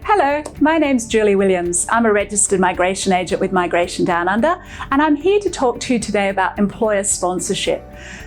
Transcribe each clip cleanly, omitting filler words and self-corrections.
Hello, my name's Julie Williams. I'm a registered migration agent with Migration Down Under, and I'm here to talk to you today about employer sponsorship.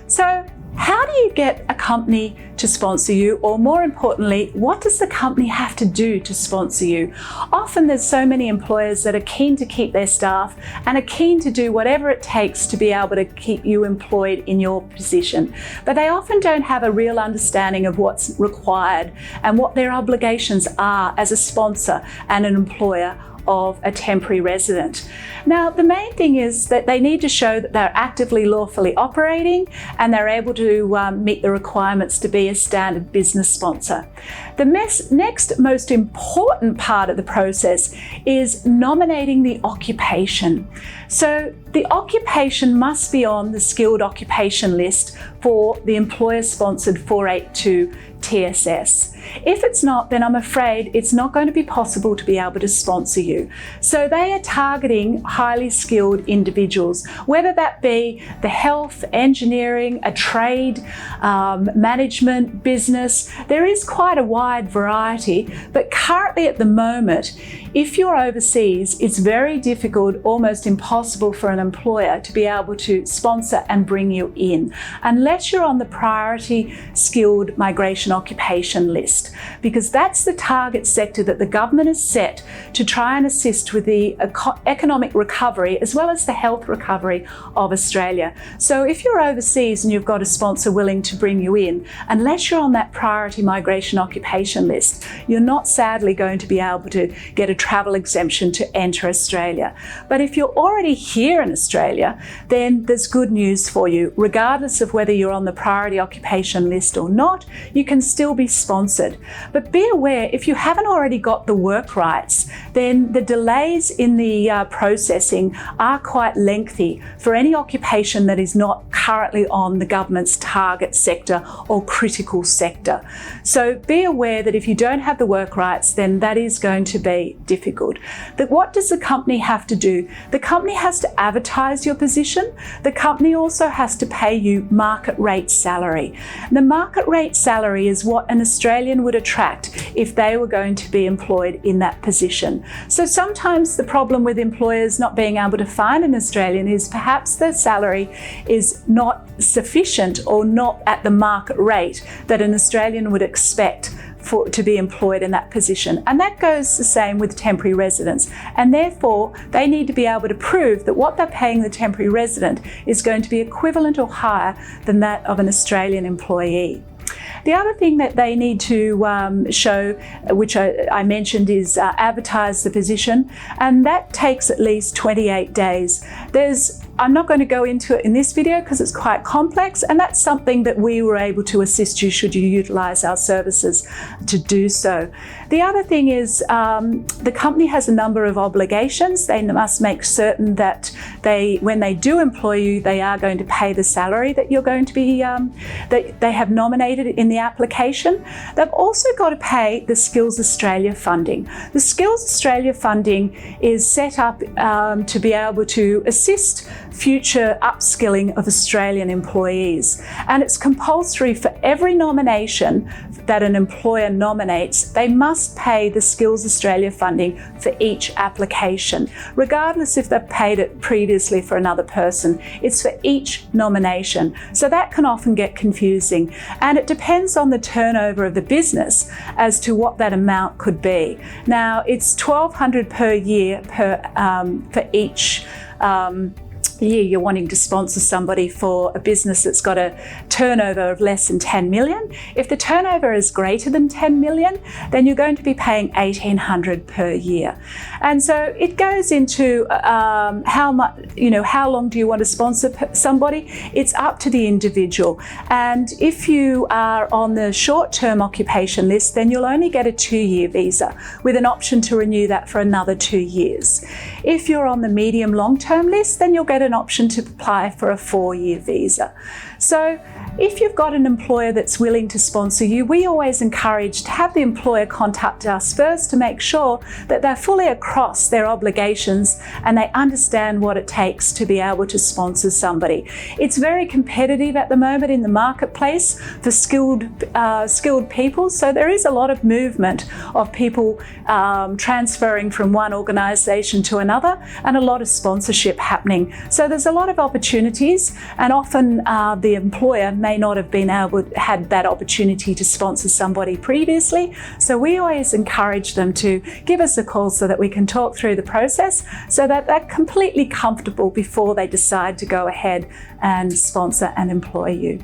So, how do you get a company to sponsor you, or more importantly, what does the company have to do to sponsor you? Often there's so many employers that are keen to keep their staff and are keen to do whatever it takes to be able to keep you employed in your position. But they often don't have a real understanding of what's required and what their obligations are as a sponsor and an employer of a temporary resident. Now, the main thing is that they need to show that they're actively lawfully operating and they're able to meet the requirements to be a standard business sponsor. The next most important part of the process is nominating the occupation. So the occupation must be on the skilled occupation list for the employer-sponsored 482 TSS. If it's not, then I'm afraid it's not going to be possible to be able to sponsor you. So they are targeting highly skilled individuals, whether that be the health, engineering, a trade, management, business. There is quite a wide variety, but currently at the moment, if you're overseas, it's very difficult, almost impossible for an employer to be able to sponsor and bring you in, unless you're on the priority skilled migration occupation list, because that's the target sector that the government has set to try and assist with the economic recovery as well as the health recovery of Australia. So if you're overseas and you've got a sponsor willing to bring you in, unless you're on that priority migration occupation list, you're not sadly going to be able to get a travel exemption to enter Australia. But if you're already here in Australia, then there's good news for you. Regardless of whether you're on the priority occupation list or not, you can still be sponsored. But be aware, if you haven't already got the work rights, then the delays in the processing are quite lengthy for any occupation that is not currently on the government's target sector or critical sector. So be aware that if you don't have the work rights, then that is going to be difficult. But what does the company have to do? The company has to advertise your position. The company also has to pay you market rate salary. The market rate salary is what an Australian would attract if they were going to be employed in that position. So sometimes the problem with employers not being able to find an Australian is perhaps their salary is not sufficient or not at the market rate that an Australian would expect to be employed in that position. And that goes the same with temporary residents. And therefore, they need to be able to prove that what they're paying the temporary resident is going to be equivalent or higher than that of an Australian employee. The other thing that they need to show, which I mentioned, is advertise the position, and that takes at least 28 days. I'm not going to go into it in this video because it's quite complex, and that's something that we were able to assist you should you utilise our services to do so. The other thing is the company has a number of obligations. They must make certain that when they do employ you, they are going to pay the salary that you're going to be, that they have nominated in the application. They've also got to pay the Skills Australia funding. The Skills Australia funding is set up to be able to assist future upskilling of Australian employees. And it's compulsory for every nomination that an employer nominates, they must pay the Skills Australia funding for each application, regardless if they've paid it previously for another person. It's for each nomination. So that can often get confusing. And it depends on the turnover of the business as to what that amount could be. Now, it's $1,200 per year for each year you're wanting to sponsor somebody for a business that's got a turnover of less than 10 million. If the turnover is greater than 10 million, then you're going to be paying $1,800 per year. And so it goes into how much, how long do you want to sponsor somebody? It's up to the individual. And if you are on the short-term occupation list, then you'll only get a 2-year visa with an option to renew that for another 2 years. If you're on the medium long-term list, then you'll get an option to apply for a 4-year visa. So If you've got an employer that's willing to sponsor you, we always encourage to have the employer contact us first to make sure that they're fully across their obligations and they understand what it takes to be able to sponsor somebody. It's very competitive at the moment in the marketplace for skilled people, so there is a lot of movement of people transferring from one organisation to another and a lot of sponsorship happening. So there's a lot of opportunities, and often the employer may not have had that opportunity to sponsor somebody previously. So we always encourage them to give us a call so that we can talk through the process so that they're completely comfortable before they decide to go ahead and sponsor and employ you.